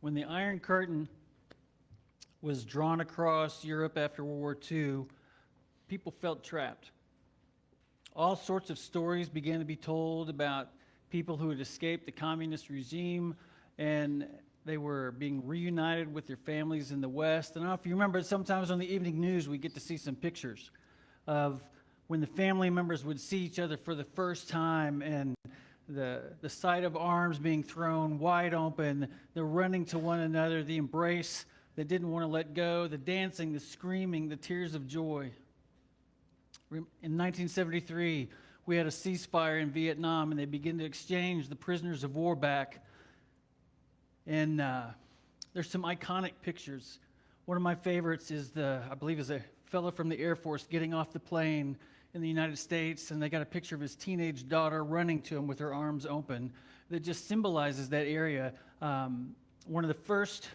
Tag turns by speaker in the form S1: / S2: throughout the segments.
S1: When the Iron Curtain was drawn across Europe after World War II, people felt trapped. All sorts of stories began to be told about people who had escaped the communist regime, and they were being reunited with their families in the West. And I don't know if you remember, sometimes on the evening news, we get to see some pictures of when the family members would see each other for the first time, and the sight of arms being thrown wide open, the running to one another, the embrace that didn't want to let go, the dancing, the screaming, the tears of joy. In 1973, we had a ceasefire in Vietnam, and they began to exchange the prisoners of war back. And there's some iconic pictures. One of my favorites is I believe is a fellow from the Air Force getting off the plane in the United States, and they got a picture of his teenage daughter running to him with her arms open. That just symbolizes that area. One of the first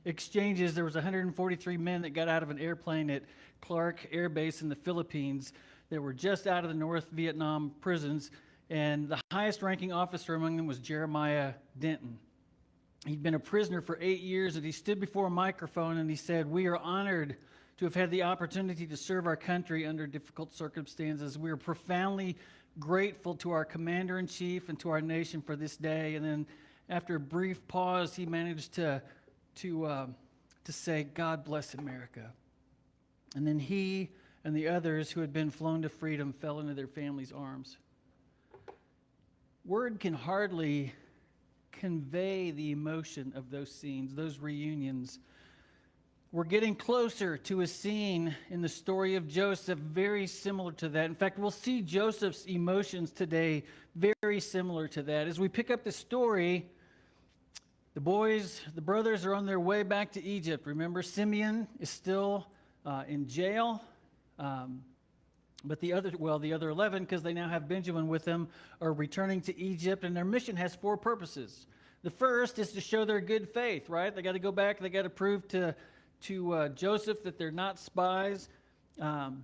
S1: exchanges, there was 143 men that got out of an airplane at Clark Air Base in the Philippines that were just out of the North Vietnam prisons, and the highest ranking officer among them was Jeremiah Denton. He'd been a prisoner for 8 years, and he stood before a microphone and he said, "We are honored to have had the opportunity to serve our country under difficult circumstances. We are profoundly grateful to our commander-in-chief and to our nation for this day." And then after a brief pause, he managed to say, "God bless America." And then he and the others who had been flown to freedom fell into their families' arms. Word can hardly convey the emotion of those scenes, those reunions. We're getting closer to a scene in the story of Joseph very similar to that. In fact, we'll see Joseph's emotions today very similar to that. As we pick up the story, the brothers are on their way back to Egypt. Remember, Simeon is still in jail. But the other 11, because they now have Benjamin with them, are returning to Egypt, and their mission has 4 purposes. The first is to show their good faith, right? They got to go back, they got to prove to Joseph that they're not spies, that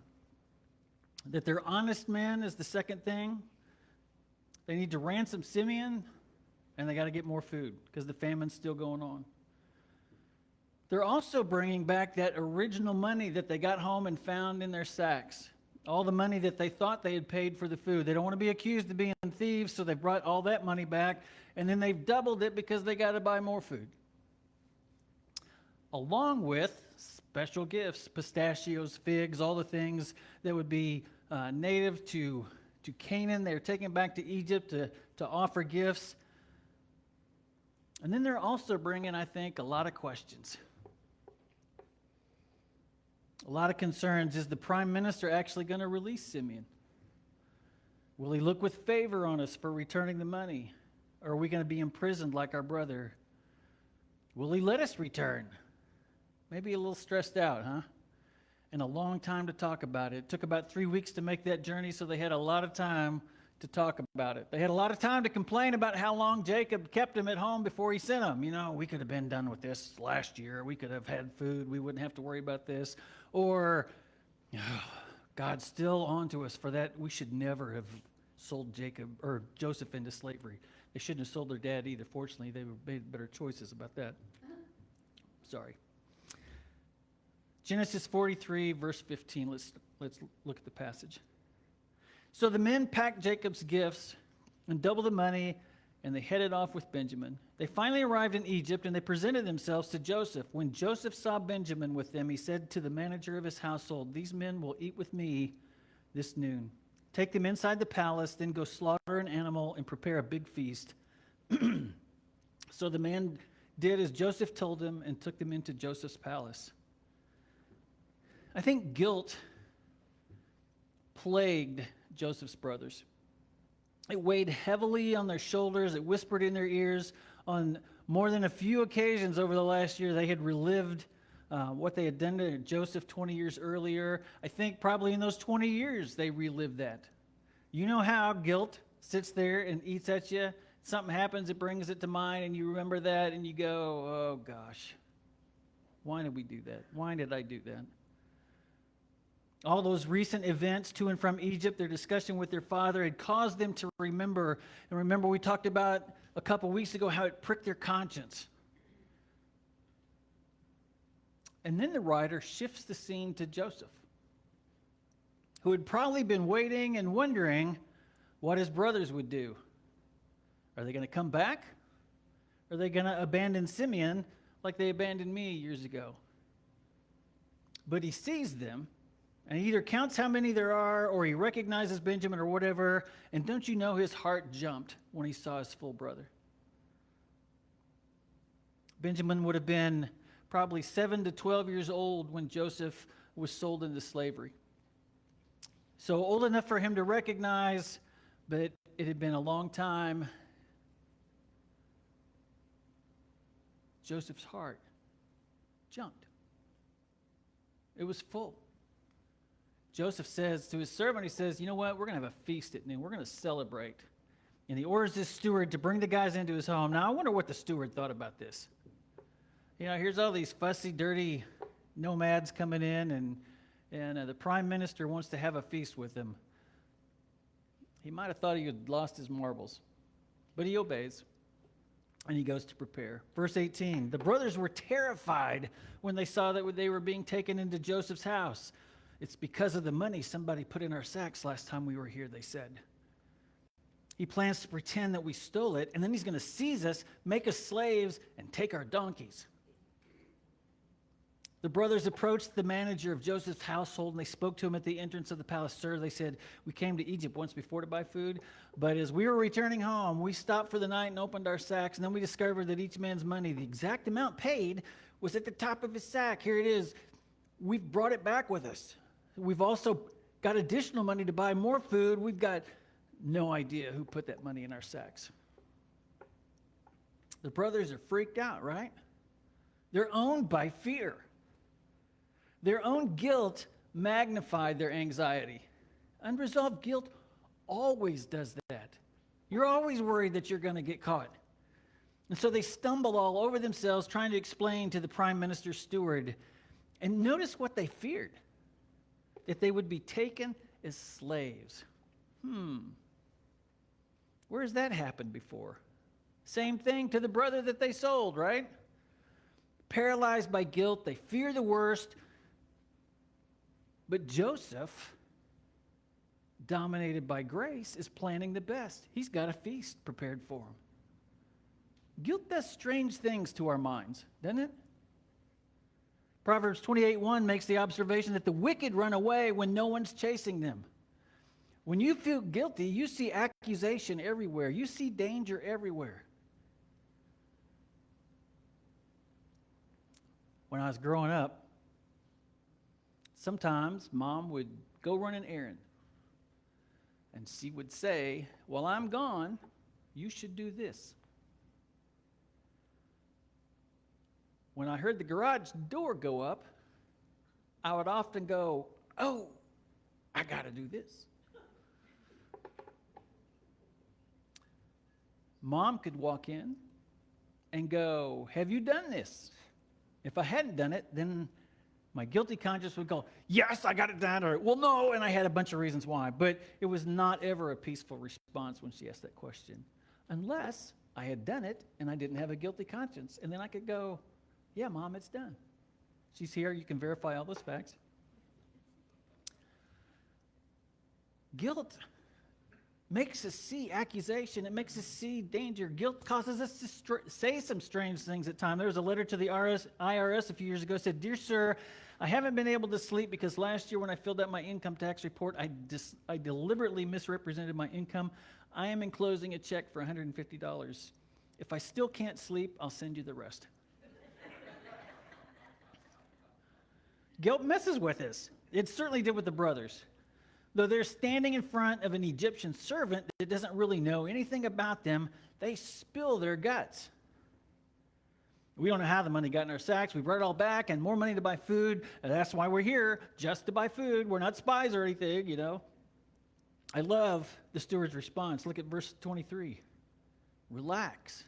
S1: they're honest men is the second thing. They need to ransom Simeon, and they got to get more food because the famine's still going on. They're also bringing back that original money that they got home and found in their sacks. All the money that they thought they had paid for the food. They don't want to be accused of being thieves, so they brought all that money back, and then they've doubled it because they got to buy more food. Along with special gifts, pistachios, figs, all the things that would be native to Canaan. They're taken back to Egypt to offer gifts. And then they're also bringing, I think, a lot of questions. A lot of concerns. Is the prime minister actually going to release Simeon? Will he look with favor on us for returning the money? Or are we going to be imprisoned like our brother? Will he let us return? Maybe a little stressed out, huh? And a long time to talk about it. It took about 3 weeks to make that journey, so they had a lot of time to talk about it. They had a lot of time to complain about how long Jacob kept him at home before he sent him. You know, we could have been done with this last year. We could have had food. We wouldn't have to worry about this. Or, God's still on to us for that. We should never have sold Joseph into slavery. They shouldn't have sold their dad either. Fortunately, they made better choices about that. Sorry. Genesis 43, verse 15. Let's look at the passage. So the men packed Jacob's gifts and doubled the money, and they headed off with Benjamin. They finally arrived in Egypt, and they presented themselves to Joseph. When Joseph saw Benjamin with them, he said to the manager of his household, "These men will eat with me this noon. Take them inside the palace, then go slaughter an animal and prepare a big feast." So the man did as Joseph told him and took them into Joseph's palace. I think guilt plagued Joseph's brothers. It weighed heavily on their shoulders. It whispered in their ears. On more than a few occasions over the last year, they had relived what they had done to Joseph 20 years earlier. I think probably in those 20 years, they relived that. You know how guilt sits there and eats at you? Something happens, it brings it to mind, and you remember that, and you go, "Oh, gosh, why did we do that? Why did I do that?" All those recent events to and from Egypt, their discussion with their father had caused them to remember. And remember, we talked about a couple weeks ago how it pricked their conscience. And then the writer shifts the scene to Joseph, who had probably been waiting and wondering what his brothers would do. Are they going to come back? Are they going to abandon Simeon like they abandoned me years ago? But he sees them, and he either counts how many there are, or he recognizes Benjamin or whatever, and don't you know his heart jumped when he saw his full brother? Benjamin would have been probably 7 to 12 years old when Joseph was sold into slavery. So old enough for him to recognize, but it had been a long time. Joseph's heart jumped. It was full. Joseph says to his servant, he says, you know what, we're going to have a feast at noon. We're going to celebrate. And he orders his steward to bring the guys into his home. Now, I wonder what the steward thought about this. You know, here's all these fussy, dirty nomads coming in, and the prime minister wants to have a feast with them. He might have thought he had lost his marbles, but he obeys, and he goes to prepare. Verse 18, the brothers were terrified when they saw that they were being taken into Joseph's house. It's because of the money somebody put in our sacks last time we were here, they said. He plans to pretend that we stole it, and then he's going to seize us, make us slaves, and take our donkeys. The brothers approached the manager of Joseph's household, and they spoke to him at the entrance of the palace. Sir, they said, we came to Egypt once before to buy food, but as we were returning home, we stopped for the night and opened our sacks, and then we discovered that each man's money, the exact amount paid, was at the top of his sack. Here it is. We've brought it back with us. We've also got additional money to buy more food. We've got no idea who put that money in our sacks. The brothers are freaked out, right? They're owned by fear. Their own guilt magnified their anxiety. Unresolved guilt always does that. You're always worried that you're going to get caught. And so they stumble all over themselves trying to explain to the prime minister's steward. And notice what they feared. That they would be taken as slaves. Where has that happened before? Same thing to the brother that they sold, right? Paralyzed by guilt, they fear the worst. But Joseph, dominated by grace, is planning the best. He's got a feast prepared for him. Guilt does strange things to our minds, doesn't it? Proverbs 28:1 makes the observation that the wicked run away when no one's chasing them. When you feel guilty, you see accusation everywhere. You see danger everywhere. When I was growing up, sometimes Mom would go run an errand. And she would say, while I'm gone, you should do this. When I heard the garage door go up, I would often go, oh, I got to do this. Mom could walk in and go, have you done this? If I hadn't done it, then my guilty conscience would go, yes, I got it done, or, well, no, and I had a bunch of reasons why. But it was not ever a peaceful response when she asked that question, unless I had done it and I didn't have a guilty conscience. And then I could go, yeah, Mom, it's done. She's here. You can verify all those facts. Guilt makes us see accusation. It makes us see danger. Guilt causes us to say some strange things at times. There was a letter to the IRS a few years ago. It said, Dear Sir, I haven't been able to sleep because last year when I filled out my income tax report, I deliberately misrepresented my income. I am enclosing a check for $150. If I still can't sleep, I'll send you the rest. Guilt messes with us. It certainly did with the brothers. Though they're standing in front of an Egyptian servant that doesn't really know anything about them, they spill their guts. We don't know how the money got in our sacks. We brought it all back and more money to buy food. And that's why we're here, just to buy food. We're not spies or anything, you know. I love the steward's response. Look at verse 23. Relax.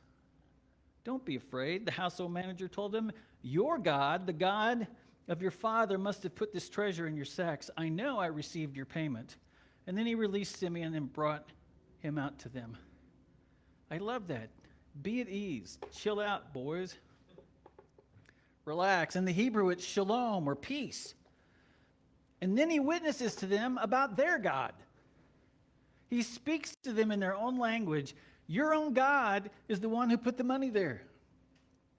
S1: Don't be afraid. The household manager told him, your God, the God of your father, must have put this treasure in your sacks. I know I received your payment. And then he released Simeon and brought him out to them. I love that. Be at ease. Chill out, boys. Relax. In the Hebrew, it's shalom or peace. And then he witnesses to them about their God. He speaks to them in their own language. Your own God is the one who put the money there.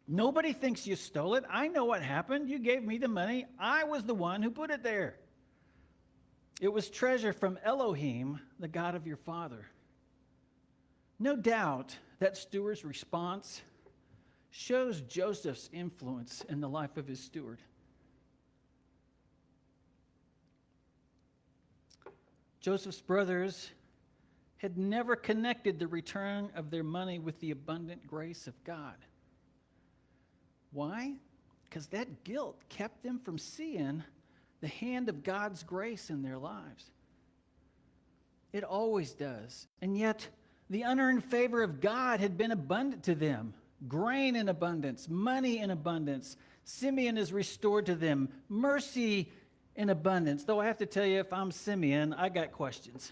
S1: Nobody thinks you stole it. I know what happened. You gave me the money. I was the one who put it there. It was treasure from Elohim, the God of your father. No doubt that steward's response shows Joseph's influence in the life of his steward. Joseph's brothers had never connected the return of their money with the abundant grace of God. Why? Because that guilt kept them from seeing the hand of God's grace in their lives. It always does. And yet, the unearned favor of God had been abundant to them. Grain in abundance, money in abundance. Simeon is restored to them. Mercy in abundance. Though I have to tell you, if I'm Simeon, I got questions.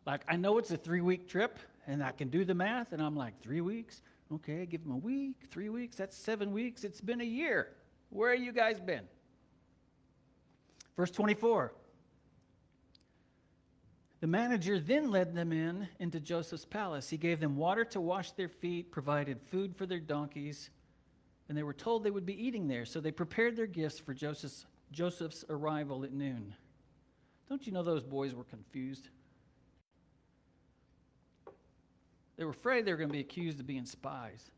S1: Like, I know it's a 3-week trip, and I can do the math, and I'm like, 3 weeks? Okay, give them a week, 3 weeks, that's 7 weeks. It's been a year. Where have you guys been? Verse 24. The manager then led them into Joseph's palace. He gave them water to wash their feet, provided food for their donkeys, and they were told they would be eating there. So they prepared their gifts for Joseph's arrival at noon. Don't you know those boys were confused? They were afraid they were going to be accused of being spies.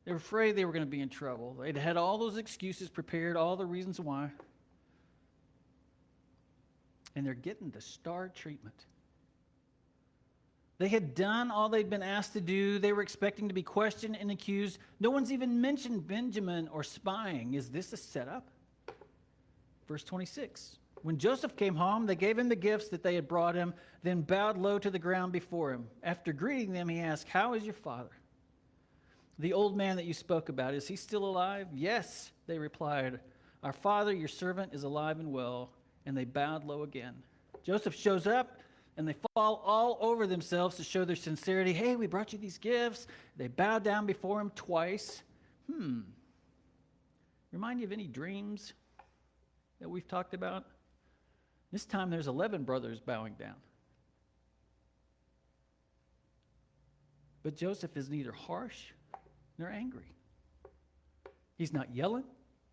S1: They were afraid they were going to be in trouble. They'd had all those excuses prepared, all the reasons why. And they're getting the star treatment. They had done all they'd been asked to do. They were expecting to be questioned and accused. No one's even mentioned Benjamin or spying. Is this a setup? Verse 26. When Joseph came home, they gave him the gifts that they had brought him, then bowed low to the ground before him. After greeting them, he asked, "How is your father? The old man that you spoke about, is he still alive?" "Yes," they replied. "Our father, your servant, is alive and well." And they bowed low again. Joseph shows up, and they fall all over themselves to show their sincerity. "Hey, we brought you these gifts." They bow down before him twice. Remind you of any dreams that we've talked about? This time there's 11 brothers bowing down. But Joseph is neither harsh nor angry. He's not yelling.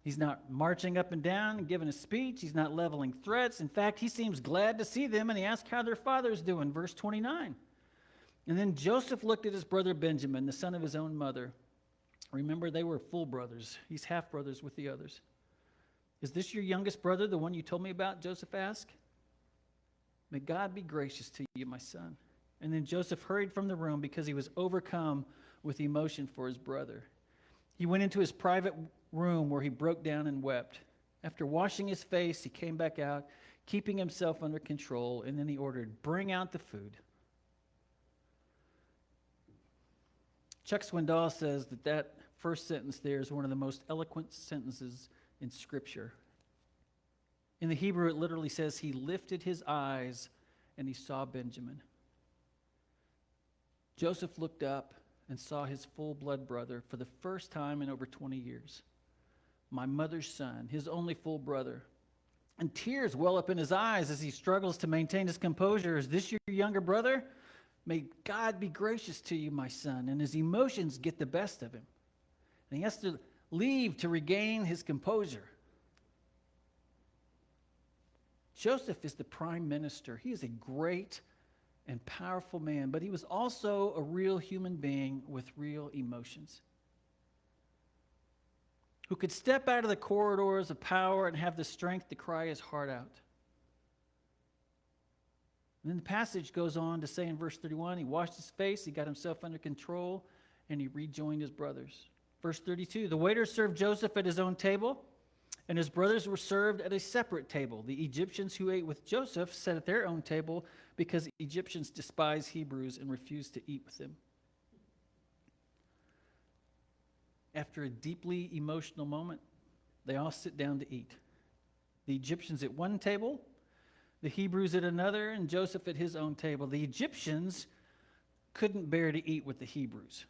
S1: He's not marching up and down and giving a speech. He's not leveling threats. In fact, he seems glad to see them, and he asks how their father is doing. Verse 29. And then Joseph looked at his brother Benjamin, the son of his own mother. Remember, they were full brothers. He's half brothers with the others. "Is this your youngest brother, the one you told me about?" Joseph asked. "May God be gracious to you, my son." And then Joseph hurried from the room because he was overcome with emotion for his brother. He went into his private room where he broke down and wept. After washing his face, he came back out, keeping himself under control, and then he ordered, "Bring out the food." Chuck Swindoll says that first sentence there is one of the most eloquent sentences in Scripture. In the Hebrew, it literally says he lifted his eyes and he saw Benjamin. Joseph looked up and saw his full-blood brother for the first time in over 20 years. My mother's son, his only full brother. And tears well up in his eyes as he struggles to maintain his composure. "Is this your younger brother? May God be gracious to you, my son." And his emotions get the best of him. And he has to leave to regain his composure. Joseph is the prime minister. He is a great and powerful man, but he was also a real human being with real emotions, who could step out of the corridors of power and have the strength to cry his heart out. And then the passage goes on to say in verse 31, he washed his face, he got himself under control, and he rejoined his brothers. Verse 32, the waiter served Joseph at his own table, and his brothers were served at a separate table. The Egyptians who ate with Joseph sat at their own table because Egyptians despise Hebrews and refused to eat with them. After a deeply emotional moment, they all sit down to eat. The Egyptians at one table, the Hebrews at another, and Joseph at his own table. The Egyptians couldn't bear to eat with the Hebrews.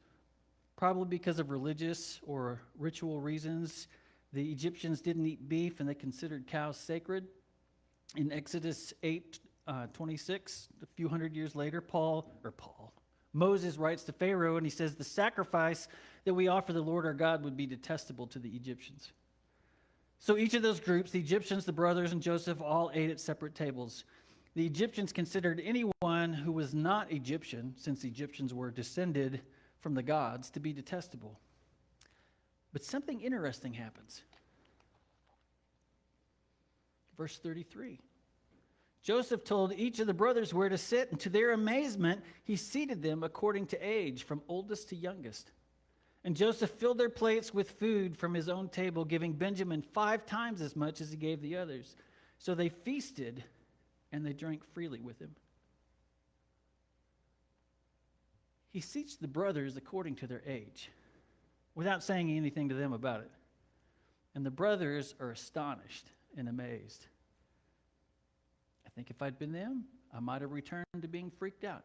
S1: Probably because of religious or ritual reasons, the Egyptians didn't eat beef and they considered cows sacred. In Exodus 8:26, a few hundred years later, Moses writes to Pharaoh and he says, the sacrifice that we offer the Lord our God would be detestable to the Egyptians. So each of those groups, the Egyptians, the brothers, and Joseph, all ate at separate tables. The Egyptians considered anyone who was not Egyptian, since the Egyptians were descended from the gods, to be detestable. But something interesting happens. Verse 33. Joseph told each of the brothers where to sit, and to their amazement, he seated them according to age, from oldest to youngest. And Joseph filled their plates with food from his own table, giving Benjamin 5 times as much as he gave the others. So they feasted, and they drank freely with him. He seats the brothers according to their age, without saying anything to them about it. And the brothers are astonished and amazed. I think if I'd been them, I might have returned to being freaked out.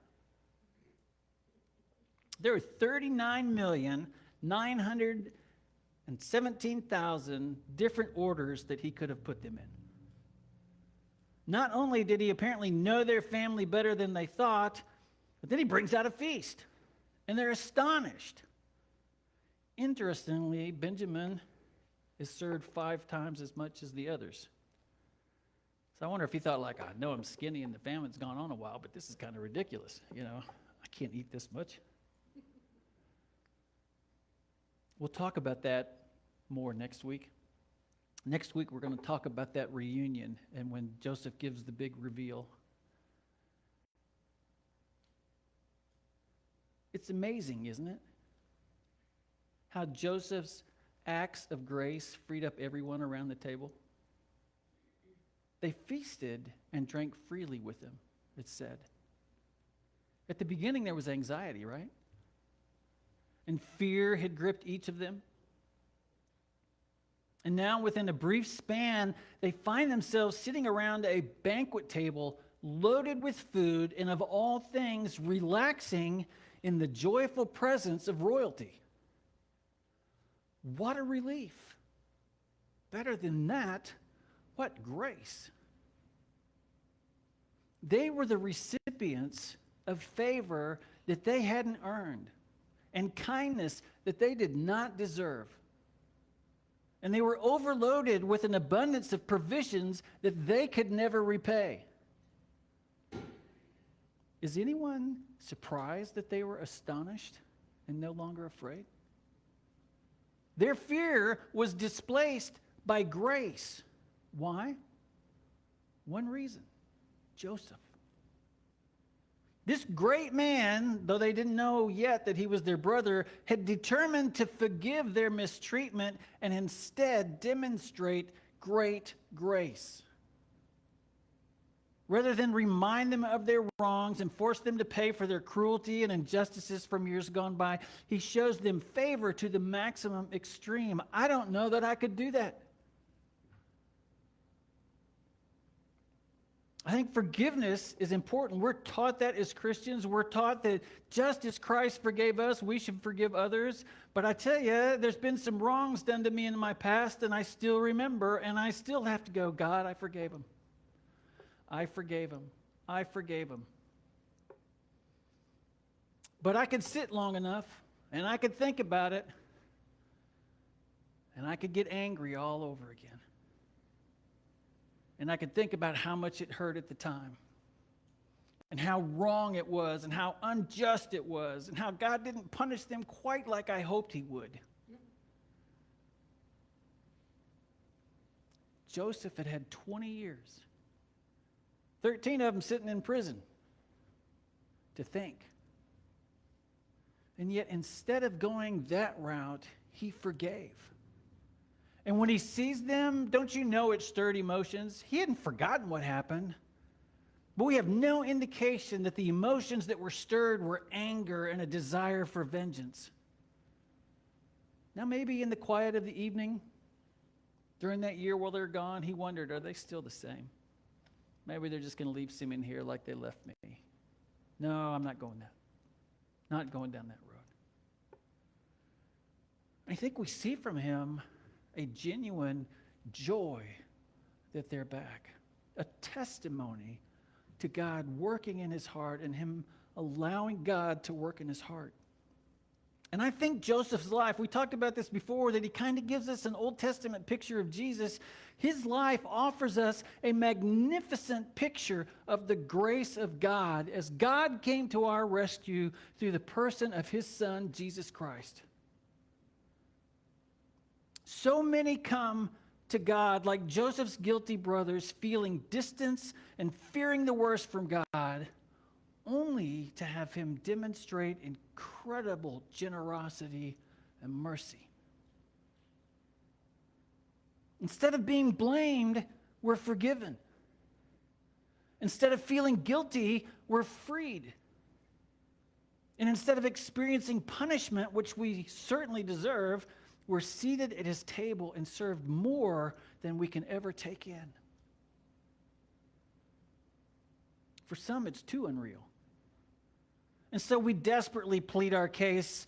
S1: There are 39,917,000 different orders that he could have put them in. Not only did he apparently know their family better than they thought, but then he brings out a feast, and they're astonished. Interestingly, Benjamin is served 5 times as much as the others. So I wonder if he thought, like, I know I'm skinny and the famine's gone on a while, but this is kind of ridiculous. I can't eat this much. We'll talk about that more next week. Next week, we're going to talk about that reunion and when Joseph gives the big reveal. It's amazing, isn't it? How Joseph's acts of grace freed up everyone around the table. They feasted and drank freely with him, it said. At the beginning, there was anxiety, right? And fear had gripped each of them. And now, within a brief span, they find themselves sitting around a banquet table loaded with food and, of all things, relaxing in the joyful presence of royalty. What a relief. Better than that, what grace. They were the recipients of favor that they hadn't earned and kindness that they did not deserve. And they were overloaded with an abundance of provisions that they could never repay. Is anyone surprised that they were astonished and no longer afraid? Their fear was displaced by grace. Why? One reason: Joseph. This great man, though they didn't know yet that he was their brother, had determined to forgive their mistreatment and instead demonstrate great grace. Rather than remind them of their wrongs and force them to pay for their cruelty and injustices from years gone by, he shows them favor to the maximum extreme. I don't know that I could do that. I think forgiveness is important. We're taught that as Christians. We're taught that just as Christ forgave us, we should forgive others. But I tell you, there's been some wrongs done to me in my past, and I still remember, and I still have to go, God, I forgave him. I forgave him. I forgave him. But I could sit long enough, and I could think about it, and I could get angry all over again. And I could think about how much it hurt at the time, and how wrong it was, and how unjust it was, and how God didn't punish them quite like I hoped he would. Joseph had had 20 years, 13 of them sitting in prison, to think. And yet, instead of going that route, he forgave. And when he sees them, don't you know it stirred emotions? He hadn't forgotten what happened. But we have no indication that the emotions that were stirred were anger and a desire for vengeance. Now, maybe in the quiet of the evening, during that year while they're gone, he wondered, are they still the same? Maybe they're just going to leave Simeon here like they left me. No, I'm not going that. Not going down that road. I think we see from him a genuine joy that they're back, a testimony to God working in his heart and him allowing God to work in his heart. And I think Joseph's life, we talked about this before, that he kind of gives us an Old Testament picture of Jesus. His life offers us a magnificent picture of the grace of God as God came to our rescue through the person of his Son, Jesus Christ. So many come to God like Joseph's guilty brothers, feeling distance and fearing the worst from God, only to have him demonstrate incredible generosity and mercy. Instead of being blamed, we're forgiven. Instead of feeling guilty, we're freed. And instead of experiencing punishment, which we certainly deserve, we're seated at his table and served more than we can ever take in. For some, it's too unreal. And so we desperately plead our case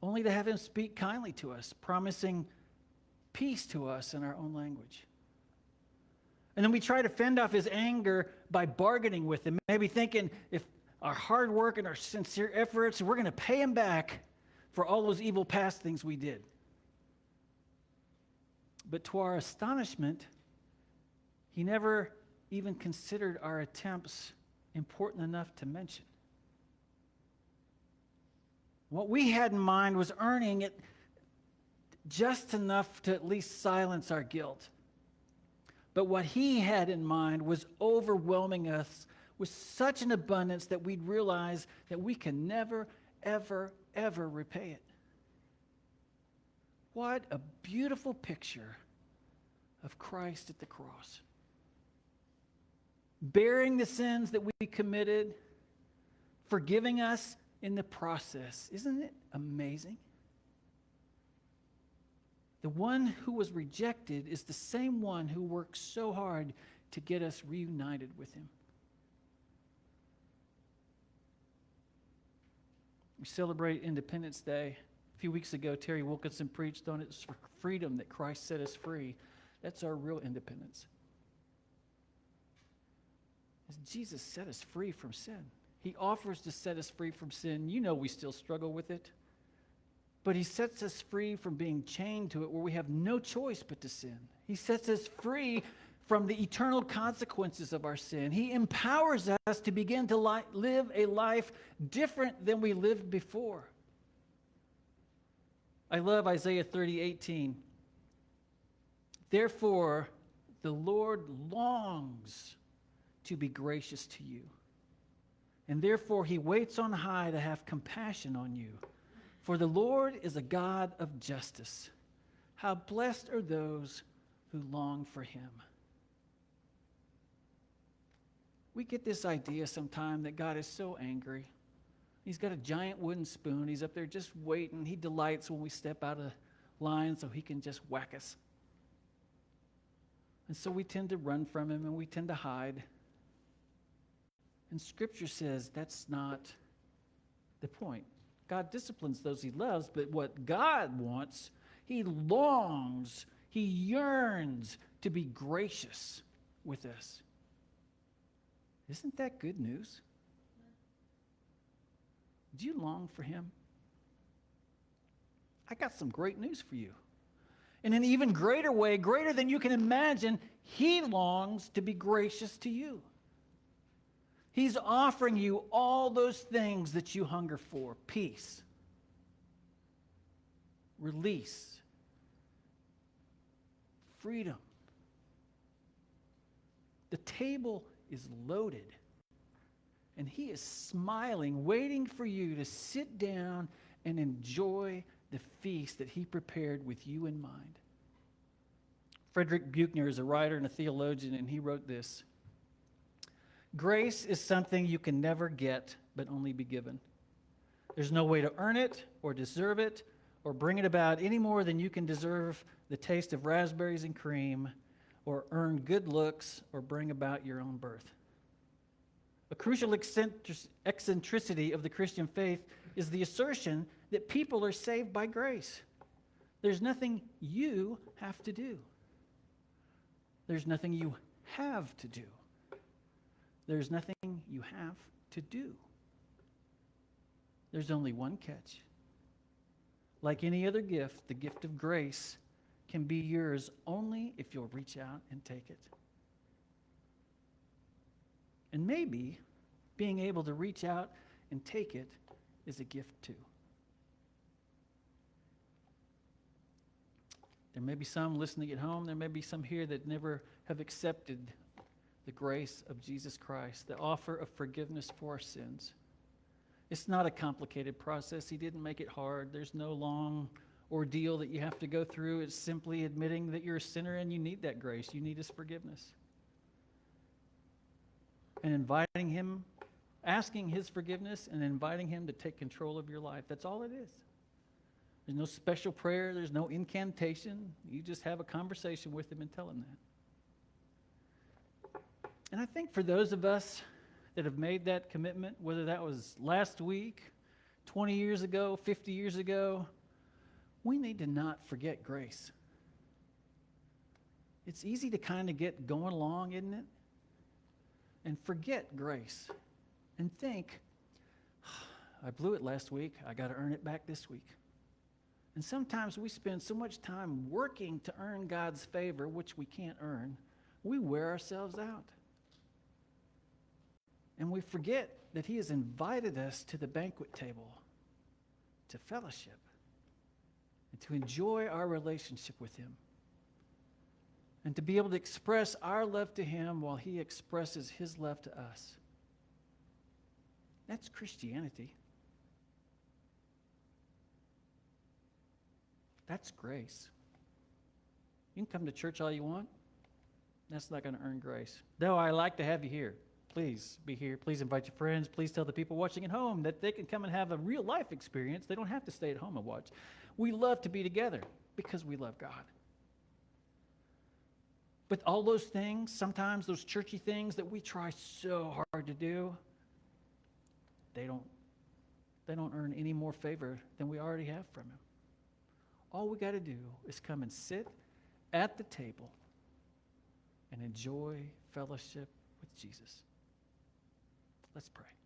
S1: only to have him speak kindly to us, promising peace to us in our own language. And then we try to fend off his anger by bargaining with him, maybe thinking if our hard work and our sincere efforts, we're going to pay him back for all those evil past things we did. But to our astonishment, he never even considered our attempts important enough to mention. What we had in mind was earning it just enough to at least silence our guilt. But what he had in mind was overwhelming us with such an abundance that we'd realize that we can never, ever, ever repay it. What a beautiful picture of Christ at the cross. Bearing the sins that we committed, forgiving us in the process. Isn't it amazing? The one who was rejected is the same one who worked so hard to get us reunited with him. We celebrate Independence Day. A few weeks ago, Terry Wilkinson preached on it's for freedom that Christ set us free. That's our real independence. As Jesus set us free from sin. He offers to set us free from sin. You know we still struggle with it. But he sets us free from being chained to it where we have no choice but to sin. He sets us free from the eternal consequences of our sin. He empowers us to begin to live a life different than we lived before. I love Isaiah 30:18. Therefore, the Lord longs to be gracious to you. And therefore, he waits on high to have compassion on you. For the Lord is a God of justice. How blessed are those who long for him. We get this idea sometime that God is so angry. He's got a giant wooden spoon. He's up there just waiting. He delights when we step out of line so he can just whack us. And so we tend to run from him and we tend to hide. And Scripture says that's not the point. God disciplines those he loves, but what God wants, he longs, he yearns to be gracious with us. Isn't that good news? Do you long for him? I got some great news for you. In an even greater way, greater than you can imagine, he longs to be gracious to you. He's offering you all those things that you hunger for: peace, release, freedom. The table is loaded, and he is smiling, waiting for you to sit down and enjoy the feast that he prepared with you in mind. Frederick Buechner is a writer and a theologian, and he wrote this: grace is something you can never get, but only be given. There's no way to earn it or deserve it or bring it about any more than you can deserve the taste of raspberries and cream or earn good looks or bring about your own birth. A crucial eccentricity of the Christian faith is the assertion that people are saved by grace. There's nothing you have to do. There's nothing you have to do. There's nothing you have to do. There's only one catch. Like any other gift, the gift of grace can be yours only if you'll reach out and take it. And maybe being able to reach out and take it is a gift too. There may be some listening at home. There may be some here that never have accepted the grace of Jesus Christ, the offer of forgiveness for our sins. It's not a complicated process. He didn't make it hard. There's no long ordeal that you have to go through. It's simply admitting that you're a sinner and you need that grace. You need his forgiveness. And inviting him, asking his forgiveness and inviting him to take control of your life. That's all it is. There's no special prayer. There's no incantation. You just have a conversation with him and tell him that. And I think for those of us that have made that commitment, whether that was last week, 20 years ago, 50 years ago, we need to not forget grace. It's easy to kind of get going along, isn't it? And forget grace and think, I blew it last week. I got to earn it back this week. And sometimes we spend so much time working to earn God's favor, which we can't earn, we wear ourselves out. And we forget that he has invited us to the banquet table to fellowship and to enjoy our relationship with him and to be able to express our love to him while he expresses his love to us. That's Christianity. That's grace. You can come to church all you want. That's not going to earn grace. Though I like to have you here. Please be here. Please invite your friends. Please tell the people watching at home that they can come and have a real life experience. They don't have to stay at home and watch. We love to be together because we love God. But all those things, sometimes those churchy things that we try so hard to do, they don't earn any more favor than we already have from him. All we got to do is come and sit at the table and enjoy fellowship with Jesus. Let's pray.